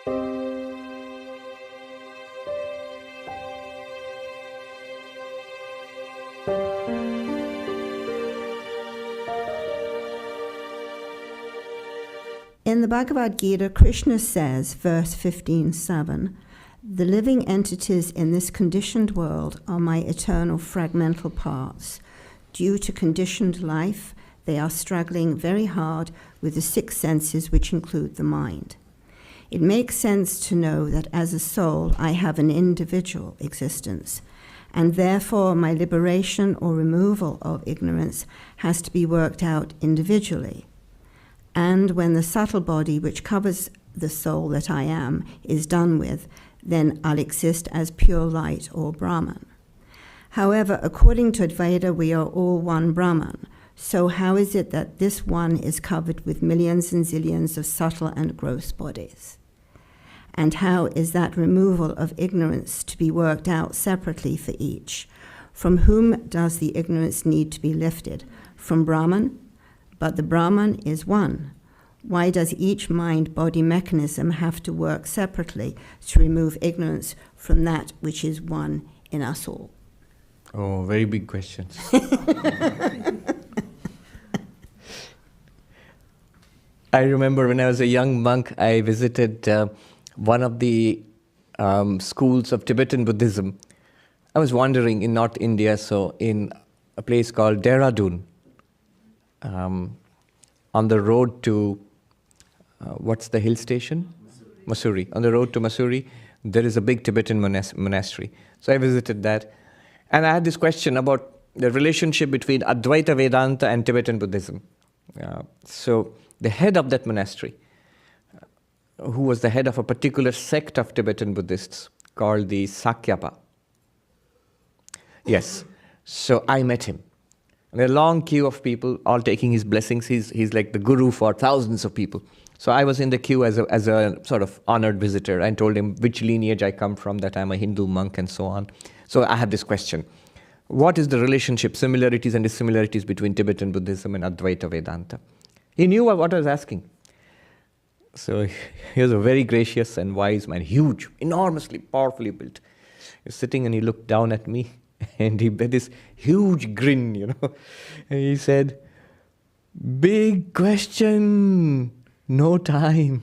In the Bhagavad Gita, Krishna says, verse 15:7, "The living entities in this conditioned world are my eternal fragmental parts. Due to conditioned life, they are struggling very hard with the six senses, which include the mind. It makes sense to know that as a soul, I have an individual existence, and therefore my liberation or removal of ignorance has to be worked out individually. And when the subtle body which covers the soul that I am is done with, then I'll exist as pure light or Brahman. However, according to Advaita, we are all one Brahman. So how is it that this one is covered with millions and zillions of subtle and gross bodies? And how is that removal of ignorance to be worked out separately for each? From whom does the ignorance need to be lifted? From Brahman? But the Brahman is one. Why does each mind-body mechanism have to work separately to remove ignorance from that which is one in us all?" Oh, very big questions. I remember when I was a young monk, I visited one of the schools of Tibetan Buddhism. I was wandering in North India, so in a place called Dehradun, on the road to, what's the hill station? Mussoorie. On the road to Mussoorie, there is a big Tibetan monastery. So I visited that. And I had this question about the relationship between Advaita Vedanta and Tibetan Buddhism. So the head of that monastery, who was the head of a particular sect of Tibetan Buddhists called the Sakyapa. Yes. So I met him. And a long queue of people all taking his blessings. He's like the guru for thousands of people. So I was in the queue as a sort of honored visitor and told him which lineage I come from, that I'm a Hindu monk and so on. So I had this question. What is the relationship, similarities and dissimilarities between Tibetan Buddhism and Advaita Vedanta? He knew what I was asking. So he was a very gracious and wise man, huge, enormously, powerfully built. He was sitting and he looked down at me and he had this huge grin, And he said, "Big question, no time."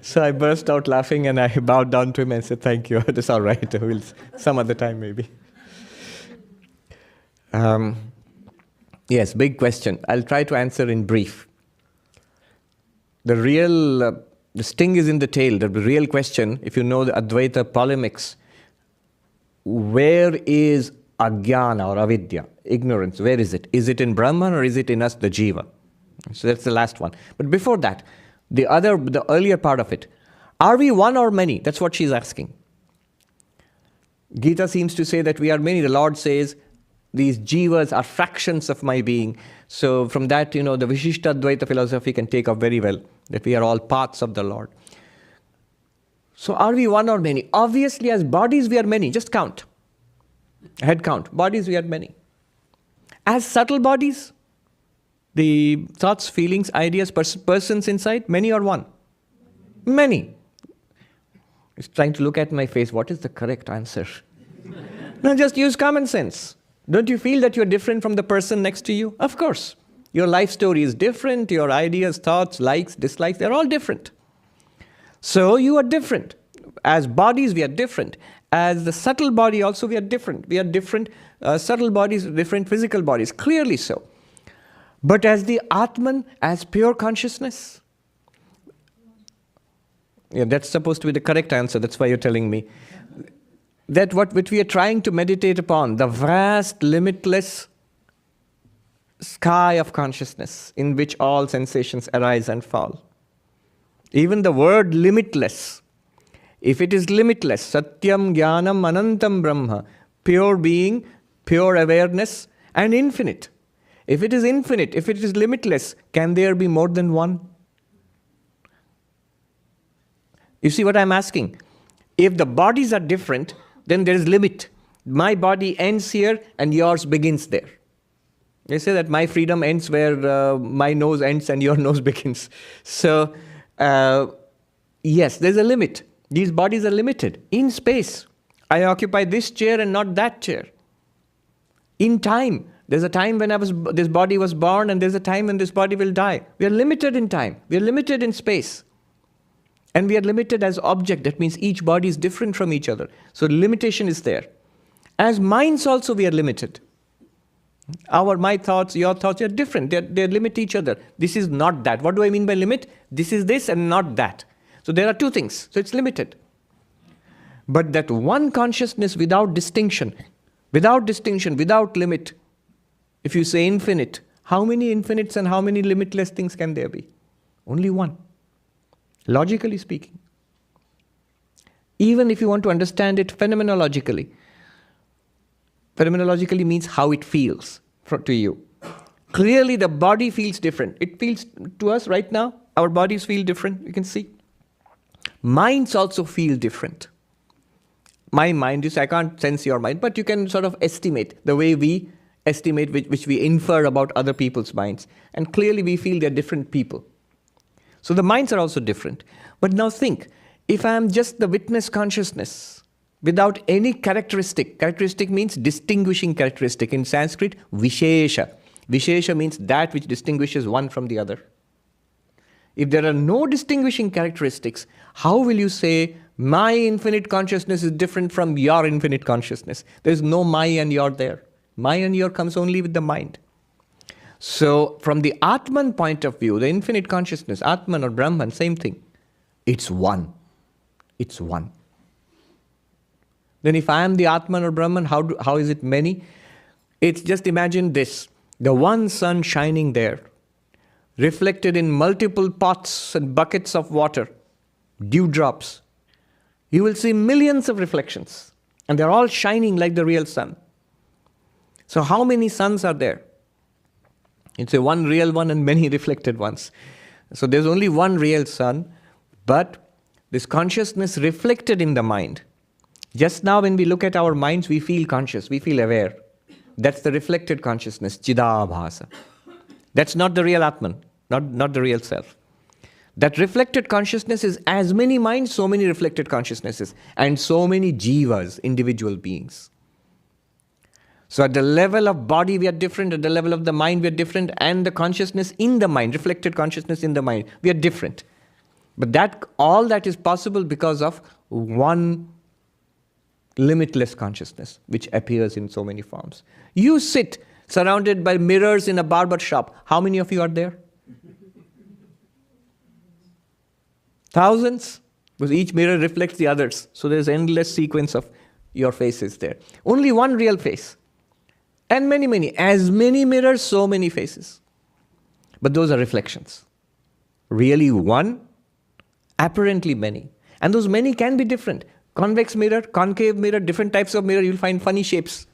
So I burst out laughing and I bowed down to him and said, "Thank you, that's all right, we'll some other time maybe." Yes, big question. I'll try to answer in brief. The sting is in the tail. The real question, if you know the Advaita polemics, where is ajnana or avidya, ignorance? Where is it? Is it in Brahman or is it in us, the jiva? So that's the last one. But before that, the earlier part of it, are we one or many? That's what she's asking. Gita seems to say that we are many. The Lord says, these jivas are fractions of my being. So from that, the Vishishta Advaita philosophy can take up very well, that we are all parts of the Lord. So are we one or many? Obviously, as bodies, we are many. Just count. Head count. Bodies, we are many. As subtle bodies, the thoughts, feelings, ideas, persons inside, many or one? Many. He's trying to look at my face. What is the correct answer? No, just use common sense. Don't you feel that you're different from the person next to you? Of course. Your life story is different. Your ideas, thoughts, likes, dislikes, they're all different. So you are different. As bodies, we are different. As the subtle body also, we are different. We are different subtle bodies, different physical bodies. Clearly so. But as the Atman, as pure consciousness, that's supposed to be the correct answer. That's why you're telling me. That which we are trying to meditate upon, the vast, limitless sky of consciousness in which all sensations arise and fall. Even the word limitless, if it is limitless, Satyam, Jnanam, Anantam Brahma, pure being, pure awareness, and infinite. If it is infinite, if it is limitless, can there be more than one? You see what I'm asking? If the bodies are different, then there is limit. My body ends here and yours begins there. They say that my freedom ends where my nose ends and your nose begins. So, yes, there's a limit. These bodies are limited in space. I occupy this chair and not that chair. In time, there's a time when this body was born, and there's a time when this body will die. We are limited in time. We are limited in space. And we are limited as object. That means each body is different from each other. So limitation is there. As minds also, we are limited. My thoughts, your thoughts are different. They limit each other. This is not that. What do I mean by limit? This is this and not that. So there are two things. So it's limited. But that one consciousness without distinction, without limit, if you say infinite, how many infinites and how many limitless things can there be? Only one. Logically speaking. Even if you want to understand it phenomenologically. Phenomenologically means how it feels to you. Clearly the body feels different. It feels to us right now, our bodies feel different, you can see. Minds also feel different. My mind, you say, I can't sense your mind, but you can sort of estimate the way we estimate, which we infer about other people's minds. And clearly we feel they're different people. So the minds are also different. But now think, if I am just the witness consciousness, without any characteristic means distinguishing characteristic. In Sanskrit, Vishesha. Vishesha means that which distinguishes one from the other. If there are no distinguishing characteristics, how will you say, my infinite consciousness is different from your infinite consciousness? There is no my and your there. My and your comes only with the mind. So, from the Atman point of view, the infinite consciousness, Atman or Brahman, same thing. It's one. It's one. Then if I am the Atman or Brahman, how is it many? It's just imagine this. The one sun shining there, reflected in multiple pots and buckets of water, dewdrops. You will see millions of reflections. And they're all shining like the real sun. So how many suns are there? It's a one real one and many reflected ones. So there's only one real sun, but this consciousness reflected in the mind. Just now when we look at our minds, we feel conscious, we feel aware. That's the reflected consciousness, Chidabhasa. That's not the real Atman, not the real self. That reflected consciousness is as many minds, so many reflected consciousnesses, and so many jivas, individual beings. So at the level of body we are different, at the level of the mind we are different, and the consciousness in the mind, reflected consciousness in the mind, we are different. But all that is possible because of one limitless consciousness, which appears in so many forms. You sit surrounded by mirrors in a barber shop. How many of you are there? Thousands? Because each mirror reflects the others. So there's endless sequence of your faces there. Only one real face. And many. As many mirrors, so many faces. But those are reflections. Really one, apparently many. And those many can be different. Convex mirror, concave mirror, different types of mirror, you'll find funny shapes.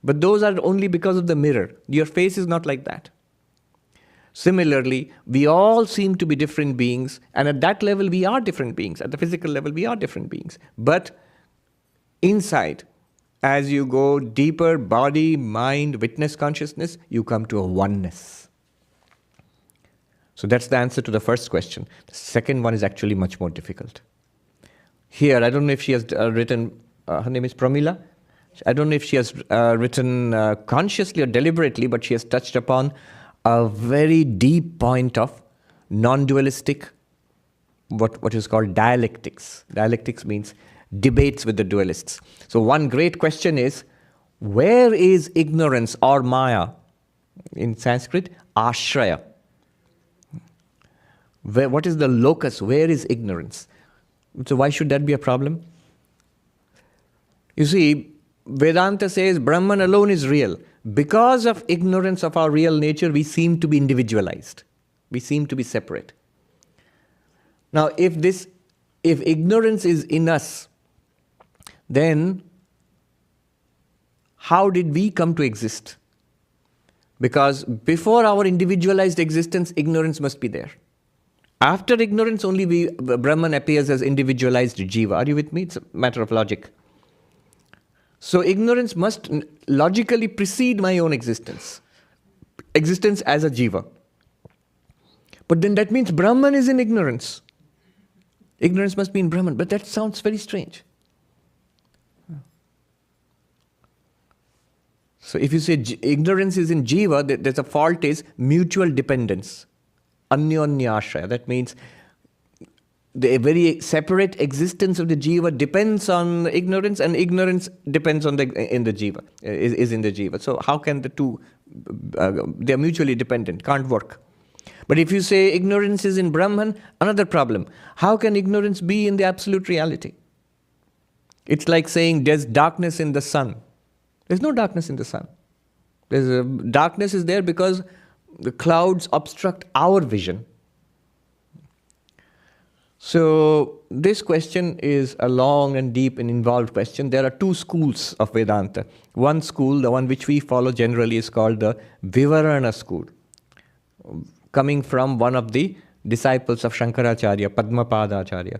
But those are only because of the mirror. Your face is not like that. Similarly, we all seem to be different beings, and at that level we are different beings. At the physical level we are different beings. But inside, as you go deeper, body, mind, witness consciousness, you come to a oneness. So that's the answer to the first question. The second one is actually much more difficult. Here, I don't know if she has written, her name is Pramila. I don't know if she has written consciously or deliberately, but she has touched upon a very deep point of non-dualistic, what is called dialectics. Dialectics means debates with the dualists. So one great question is, where is ignorance or maya? In Sanskrit, ashraya. What is the locus? Where is ignorance? So why should that be a problem? You see, Vedanta says Brahman alone is real. Because of ignorance of our real nature, we seem to be individualized. We seem to be separate. Now, if ignorance is in us, then how did we come to exist? Because before our individualized existence, ignorance must be there. After ignorance, only Brahman appears as individualized jiva. Are you with me? It's a matter of logic. So ignorance must logically precede my own existence. existence as a jiva. But then that means Brahman is in ignorance. Ignorance must be in Brahman, but that sounds very strange. So if you say ignorance is in jiva, there's a fault is mutual dependence. Anyonyashraya. That means the very separate existence of the jiva depends on ignorance, and ignorance depends on in the jiva, is in the jiva. So how can the two, they are mutually dependent, can't work. But if you say ignorance is in Brahman, another problem. How can ignorance be in the absolute reality? It's like saying there's darkness in the sun. There's no darkness in the sun. Darkness is there because the clouds obstruct our vision. So this question is a long and deep and involved question. There are two schools of Vedanta. One school, the one which we follow generally, is called the Vivarana school, coming from one of the disciples of Shankaracharya, Padmapada Acharya.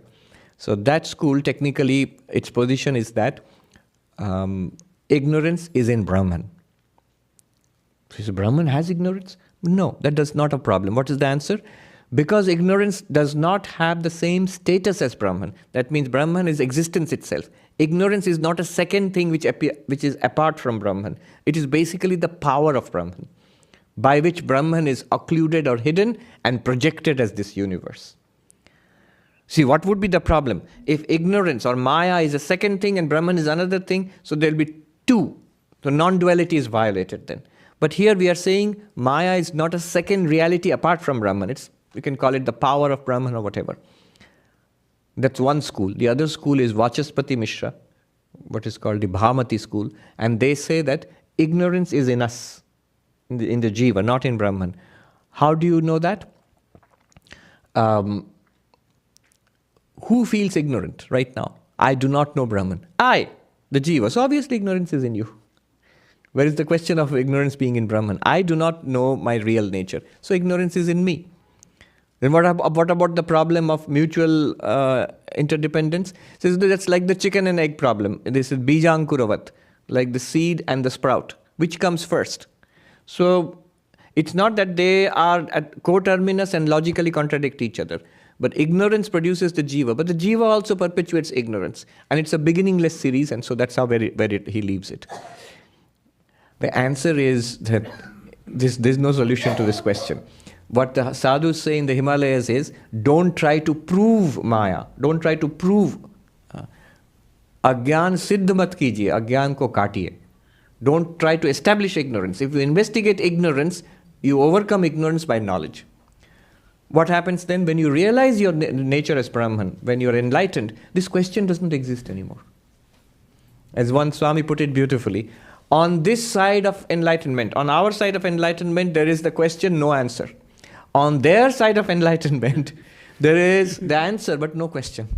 So that school, technically, its position is that ignorance is in Brahman. So Brahman has ignorance? No, that is not a problem. What is the answer? Because ignorance does not have the same status as Brahman. That means Brahman is existence itself. Ignorance is not a second thing which is apart from Brahman. It is basically the power of Brahman, by which Brahman is occluded or hidden and projected as this universe. See, what would be the problem? If ignorance or Maya is a second thing and Brahman is another thing, so there will be two. So non-duality is violated then. But here we are saying Maya is not a second reality apart from Brahman. We can call it the power of Brahman or whatever. That's one school. The other school is Vachaspati Mishra, what is called the Bhamati school. And they say that ignorance is in us, in the jiva, not in Brahman. How do you know that? Who feels ignorant right now? I do not know Brahman. I, the jiva. So obviously ignorance is in you. Where is the question of ignorance being in Brahman? I do not know my real nature. So ignorance is in me. Then what about the problem of mutual interdependence? So that's like the chicken and egg problem. This is bijankuravat, like the seed and the sprout. Which comes first? So it's not that they are at coterminous and logically contradict each other. But ignorance produces the jiva. But the jiva also perpetuates ignorance. And it's a beginningless series, and so that's how he leaves it. The answer is that there's no solution to this question. What the sadhus say in the Himalayas is, don't try to prove Maya. Don't try to prove. Agyan siddh mat kijiye, agyan ko kaatiye. Don't try to establish ignorance. If you investigate ignorance, you overcome ignorance by knowledge. What happens then when you realize your nature as Brahman, when you're enlightened, this question doesn't exist anymore. As one Swami put it beautifully, on this side of enlightenment, on our side of enlightenment, there is the question, no answer. On their side of enlightenment, there is the answer, but no question.